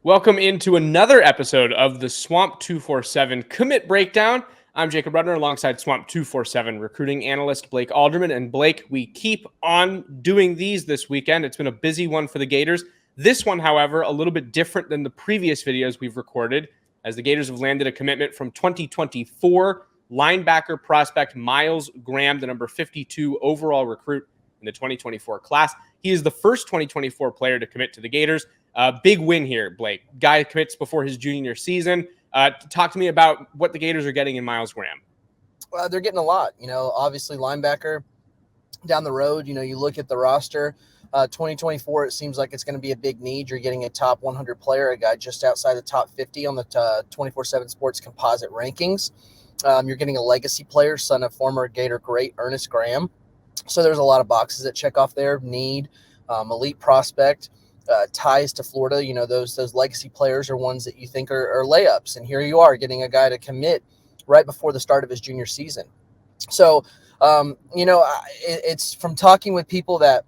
Welcome into another episode of the Swamp 247 Commit Breakdown. I'm Jacob Rudner alongside Swamp 247 recruiting analyst Blake Alderman. And Blake, we keep on doing these this weekend. It's been a busy one for the Gators. This one, however, a little bit different than the previous videos we've recorded, as the Gators have landed a commitment from 2024 linebacker prospect Myles Graham, the number 52 overall recruit in the 2024 class. He is the first 2024 player to commit to the Gators. Big win here, Blake. Guy commits before his junior season. Talk to me about what the Gators are getting in Myles Graham. Well, they're getting a lot. Obviously linebacker down the road. You look at the roster. 2024, it seems like it's going to be a big need. You're getting a top 100 player, a guy just outside the top 50 on the 24/7 Sports Composite rankings. You're getting a legacy player, son of former Gator great Earnest Graham. So there's a lot of boxes that check off there. Need, elite prospect. Ties to Florida, those legacy players are ones that you think are layups. And here you are getting a guy to commit right before the start of his junior season. So, it's from talking with people that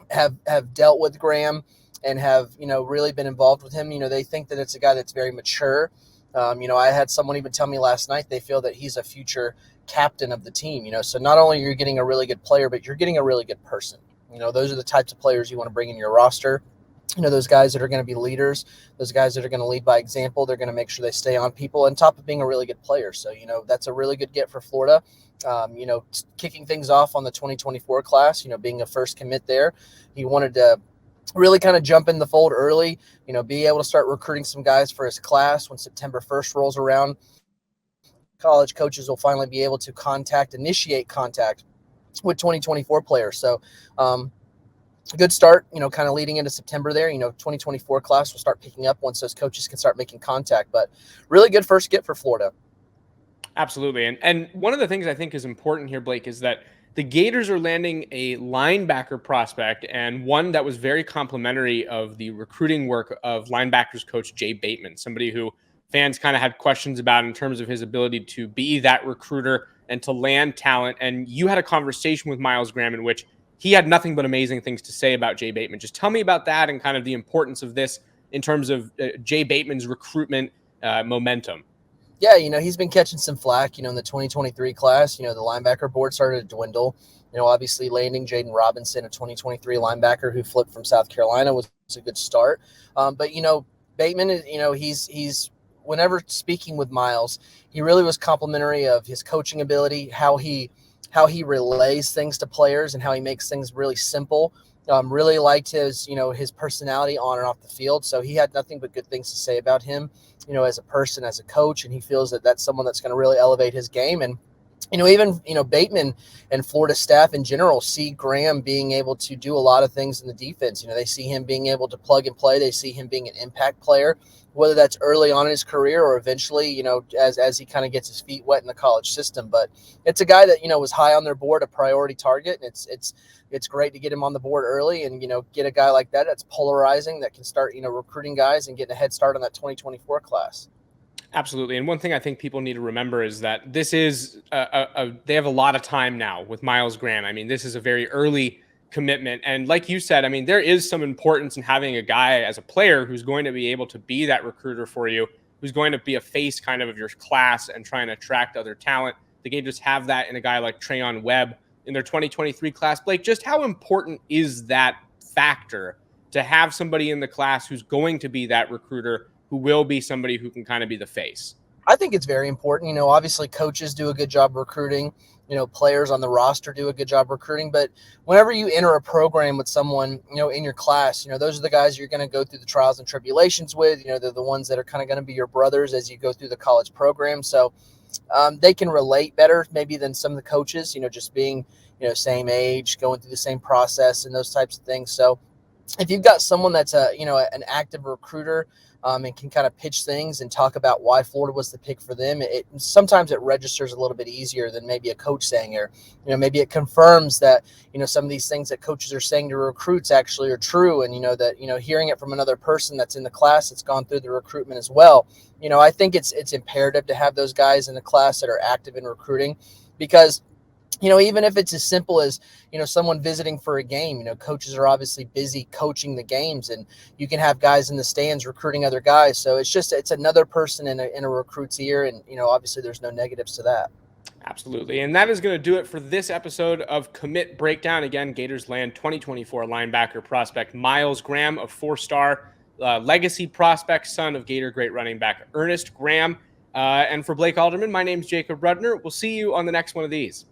have dealt with Graham and have, really been involved with him. They think that it's a guy that's very mature. I had someone even tell me last night they feel that he's a future captain of the team. So not only are you getting a really good player, but you're getting a really good person. Those are the types of players you want to bring in your roster. Those guys that are going to be leaders, those guys that are going to lead by example. They're going to make sure they stay on people on top of being a really good player. So, that's a really good get for Florida. Kicking things off on the 2024 class, being a first commit there. He wanted to really kind of jump in the fold early, be able to start recruiting some guys for his class when September 1st rolls around. College coaches will finally be able to initiate contact with 2024 players. So, good start, kind of leading into September there. 2024 class will start picking up once those coaches can start making contact. But really good first get for Florida. Absolutely. And one of the things I think is important here, Blake, is that the Gators are landing a linebacker prospect and one that was very complimentary of the recruiting work of linebackers coach Jay Bateman, somebody who fans kind of had questions about in terms of his ability to be that recruiter and to land talent. And you had a conversation with Myles Graham in which he had nothing but amazing things to say about Jay Bateman. Just tell me about that and kind of the importance of this in terms of Jay Bateman's recruitment momentum. Yeah, he's been catching some flack, in the 2023 class. The linebacker board started to dwindle. Obviously landing Jaden Robinson, a 2023 linebacker who flipped from South Carolina, was a good start. But, Bateman is, he's whenever speaking with Myles, he really was complimentary of his coaching ability, how he relays things to players and how he makes things really simple. Really liked his personality on and off the field. So he had nothing but good things to say about him, as a person, as a coach. And he feels that that's someone that's going to really elevate his game. And, even, Bateman and Florida staff in general see Graham being able to do a lot of things in the defense. They see him being able to plug and play. They see him being an impact player, whether that's early on in his career or eventually, as he kind of gets his feet wet in the college system. But it's a guy that, was high on their board, a priority target. And it's great to get him on the board early and, get a guy like that that's polarizing, that can start, recruiting guys and getting a head start on that 2024 class. Absolutely. And one thing I think people need to remember is that this is they have a lot of time now with Myles Graham. I mean, this is a very early commitment. And like you said, I mean, there is some importance in having a guy as a player who's going to be able to be that recruiter for you, who's going to be a face kind of your class and trying to attract other talent. The Gators have that in a guy like Trayon Webb in their 2023 class. Blake, just how important is that factor to have somebody in the class who's going to be that recruiter, who will be somebody who can kind of be the face? I think it's very important. Obviously coaches do a good job recruiting, players on the roster do a good job recruiting, but whenever you enter a program with someone, in your class, those are the guys you're going to go through the trials and tribulations with. They're the ones that are kind of going to be your brothers as you go through the college program. So they can relate better maybe than some of the coaches, just being, same age, going through the same process and those types of things. So if you've got someone that's an active recruiter, and can kind of pitch things and talk about why Florida was the pick for them, sometimes it registers a little bit easier than maybe a coach saying, or maybe it confirms that some of these things that coaches are saying to recruits actually are true, and that hearing it from another person that's in the class that's gone through the recruitment as well. I think it's imperative to have those guys in the class that are active in recruiting, because even if it's as simple as, someone visiting for a game, coaches are obviously busy coaching the games, and you can have guys in the stands recruiting other guys. So it's another person in a recruit's ear. And, obviously there's no negatives to that. Absolutely. And that is going to do it for this episode of Commit Breakdown. Again, Gators land 2024 linebacker prospect Myles Graham, a 4-star legacy prospect, son of Gator great running back Earnest Graham. And for Blake Alderman, my name's Jacob Rudner. We'll see you on the next one of these.